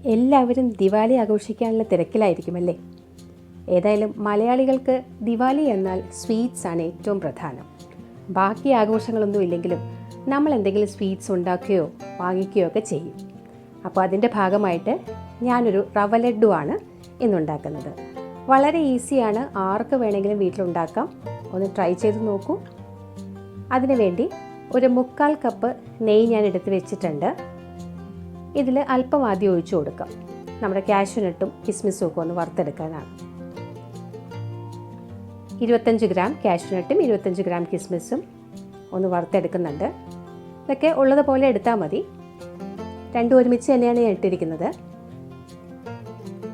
എല്ലാവരും ദിവാലി ആഘോഷിക്കാനുള്ള തിരക്കിലായിരിക്കുമല്ലേ. ഏതായാലും മലയാളികൾക്ക് ദിവാലി എന്നാൽ സ്വീറ്റ്സ് ആണ് ഏറ്റവും പ്രധാനം. ബാക്കി ആഘോഷങ്ങളൊന്നും ഇല്ലെങ്കിലും നമ്മൾ എന്തെങ്കിലും സ്വീറ്റ്സ് ഉണ്ടാക്കുകയോ വാങ്ങിക്കുകയോ ഒക്കെ ചെയ്യും. അപ്പോൾ അതിൻ്റെ ഭാഗമായിട്ട് ഞാനൊരു റവ ലഡ്ഡു ആണ് ഇന്നുണ്ടാക്കുന്നത്. വളരെ ഈസിയാണ്, ആർക്ക് വേണമെങ്കിലും വീട്ടിലുണ്ടാക്കാം. ഒന്ന് ട്രൈ ചെയ്ത് നോക്കൂ. അതിനുവേണ്ടി ഒരു 1/4 കപ്പ് നെയ്യ് ഞാൻ എടുത്ത് വെച്ചിട്ടുണ്ട്. ഇതിൽ അല്പം ആദ്യം ഒഴിച്ചു കൊടുക്കാം. നമ്മുടെ കാഷ്യൂനട്ടും കിസ്മിസും ഒക്കെ ഒന്ന് വറുത്തെടുക്കാനാണ്. 25 ഗ്രാം കാഷ്യൂനട്ടും 25 ഗ്രാം കിസ്മിസും ഒന്ന് വറുത്തെടുക്കുന്നുണ്ട്. ഇതൊക്കെ ഉള്ളതുപോലെ എടുത്താൽ മതി. രണ്ടും ഒരുമിച്ച് തന്നെയാണ് ഞാൻ ഇട്ടിരിക്കുന്നത്.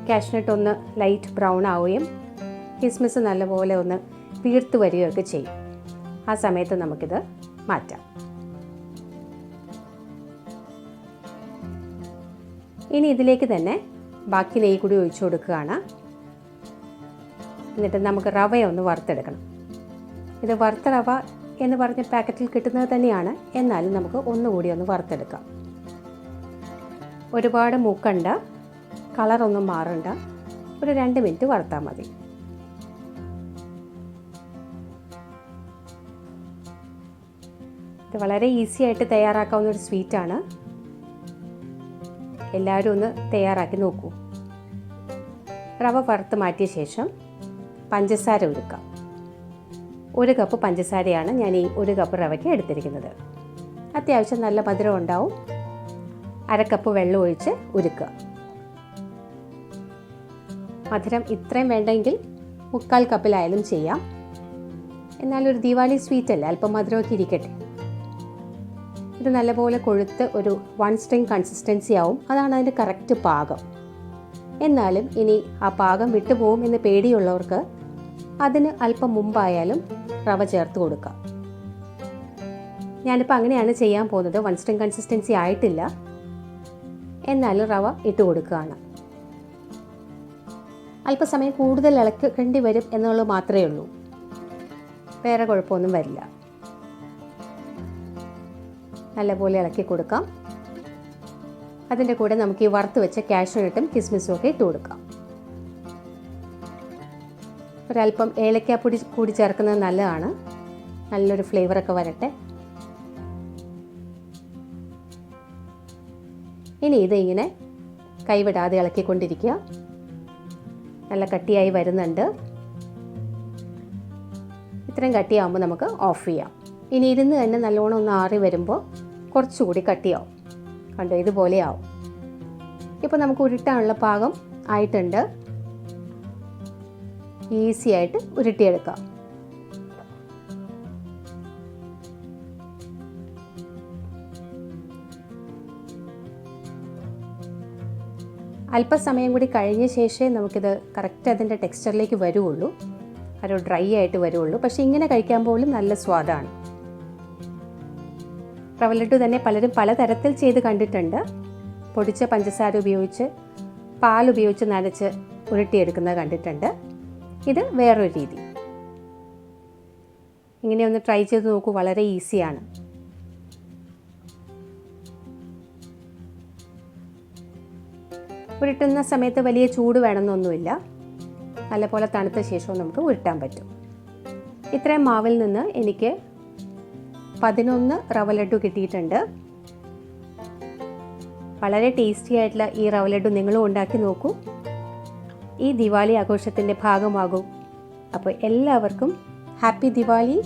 കാഷ്യൂനട്ട് ഒന്ന് ലൈറ്റ് ബ്രൗൺ ആവുകയും കിസ്മിസ് നല്ലപോലെ ഒന്ന് വീർത്ത് വരികയൊക്കെ ചെയ്യും. ആ സമയത്ത് നമുക്കിത് മാറ്റാം. ഇനി ഇതിലേക്ക് തന്നെ ബാക്കി നെയ്യ് കൂടി ഒഴിച്ചു കൊടുക്കുകയാണ്. എന്നിട്ട് നമുക്ക് റവയൊന്ന് വറുത്തെടുക്കണം. ഇത് വറുത്ത റവ എന്ന് പറഞ്ഞ പാക്കറ്റിൽ കിട്ടുന്നത് തന്നെയാണ്, എന്നാലും നമുക്ക് ഒന്നുകൂടി ഒന്ന് വറുത്തെടുക്കാം. ഒരുപാട് മൂക്കണ്ട, കളറൊന്നും മാറണ്ട, ഒരു 2 മിനിറ്റ് വറുത്താൽ മതി. ഇത് വളരെ ഈസി ആയിട്ട് തയ്യാറാക്കാവുന്ന ഒരു സ്വീറ്റാണ്. എല്ലാവരും ഒന്ന് തയ്യാറാക്കി നോക്കൂ. റവ വറുത്ത് മാറ്റിയ ശേഷം പഞ്ചസാര ഉരുക്കാം. 1 കപ്പ് പഞ്ചസാരയാണ് ഞാൻ ഈ 1 കപ്പ് റവയ്ക്ക് എടുത്തിരിക്കുന്നത്. അത്യാവശ്യം നല്ല മധുരം ഉണ്ടാവും. 1/2 കപ്പ് വെള്ളം ഒഴിച്ച് ഉരുക്കുക. മധുരം ഇത്രയും വേണ്ടെങ്കിൽ 1/4 കപ്പിലായാലും ചെയ്യാം. എന്നാലൊരു ദിവാലി സ്വീറ്റ് അല്ലേ, അല്പം മധുരമൊക്കെ ഇരിക്കട്ടെ. ഇത് നല്ലപോലെ കൊഴുത്ത് ഒരു 1 സ്ട്രിങ് കൺസിസ്റ്റൻസി ആവും. അതാണ് അതിൻ്റെ കറക്റ്റ് പാകം. എന്നാലും ഇനി ആ പാകം വിട്ടുപോകും എന്ന് പേടിയുള്ളവർക്ക് അതിന് അല്പം മുമ്പായാലും റവ ചേർത്ത് കൊടുക്കാം. ഞാനിപ്പോൾ അങ്ങനെയാണ് ചെയ്യാൻ പോകുന്നത്. 1 സ്ട്രിങ് കൺസിസ്റ്റൻസി ആയിട്ടില്ല, എന്നാലും റവ ഇട്ട് കൊടുക്കുകയാണ്. അല്പസമയം കൂടുതൽ ഇളക്കേണ്ടി വരും എന്നുള്ളത് മാത്രമേ ഉള്ളൂ. വേറെ കുഴപ്പമൊന്നും വരില്ല. നല്ലപോലെ ഇളക്കി കൊടുക്കാം. അതിൻ്റെ കൂടെ നമുക്ക് ഈ വറുത്ത് വെച്ച കാഷ്യൂനട്ടും കിസ്മിസും ഒക്കെ ഇട്ട് കൊടുക്കാം. ഒരല്പം ഏലക്കാപ്പൊടി കൂടി ചേർക്കുന്നത് നല്ലതാണ്. നല്ലൊരു ഫ്ലേവറൊക്കെ വരട്ടെ. ഇനി ഇത് ഇങ്ങനെ കൈവിടാതെ ഇളക്കിക്കൊണ്ടിരിക്കുക. നല്ല കട്ടിയായി വരുന്നുണ്ട്. ഇത്രയും കട്ടിയാകുമ്പോൾ നമുക്ക് ഓഫ് ചെയ്യാം. ഇനി ഇരുന്ന് തന്നെ നല്ലോണം ഒന്ന് ആറി വരുമ്പോൾ കുറച്ചുകൂടി കട്ടിയാവും. കണ്ടോ, ഇതുപോലെ ആവും. ഇപ്പോൾ നമുക്ക് ഉരുട്ടാനുള്ള പാകം ആയിട്ടുണ്ട്. ഈസി ആയിട്ട് ഉരുട്ടിയെടുക്കാം. അല്പസമയം കൂടി കഴിഞ്ഞ ശേഷമേ നമുക്കിത് കറക്റ്റ് അതിൻ്റെ ടെക്സ്ചറിലേക്ക് വരുള്ളൂ. ഒരു ഡ്രൈ ആയിട്ട് വരുള്ളൂ. പക്ഷേ ഇങ്ങനെ കഴിക്കാൻ പോലും നല്ല സ്വാദാണ്. റവ ലഡ്ഡു തന്നെ പലരും പലതരത്തിൽ ചെയ്ത് കണ്ടിട്ടുണ്ട്. പൊടിച്ച പഞ്ചസാര ഉപയോഗിച്ച് പാലുപയോഗിച്ച് നനച്ച് ഉരുട്ടിയെടുക്കുന്നത് കണ്ടിട്ടുണ്ട്. ഇത് വേറൊരു രീതി. ഇങ്ങനെയൊന്ന് ട്രൈ ചെയ്ത് നോക്കൂ. വളരെ ഈസിയാണ്. ഉരുട്ടുന്ന സമയത്ത് വലിയ ചൂട് വേണമെന്നൊന്നുമില്ല. നല്ലപോലെ തണുത്ത ശേഷവും നമുക്ക് ഉരുട്ടാൻ പറ്റും. ഇത്രയും മാവിൽ നിന്ന് എനിക്ക് 11 റവ ലഡ്ഡു കിട്ടിയിട്ടുണ്ട്. വളരെ ടേസ്റ്റി ആയിട്ടുള്ള ഈ റവ ലഡ്ഡു നിങ്ങളും ഉണ്ടാക്കി നോക്കൂ. ഈ ദിവാലി ആഘോഷത്തിൻ്റെ ഭാഗമാകൂ. അപ്പോൾ എല്ലാവർക്കും ഹാപ്പി ദിവാലി.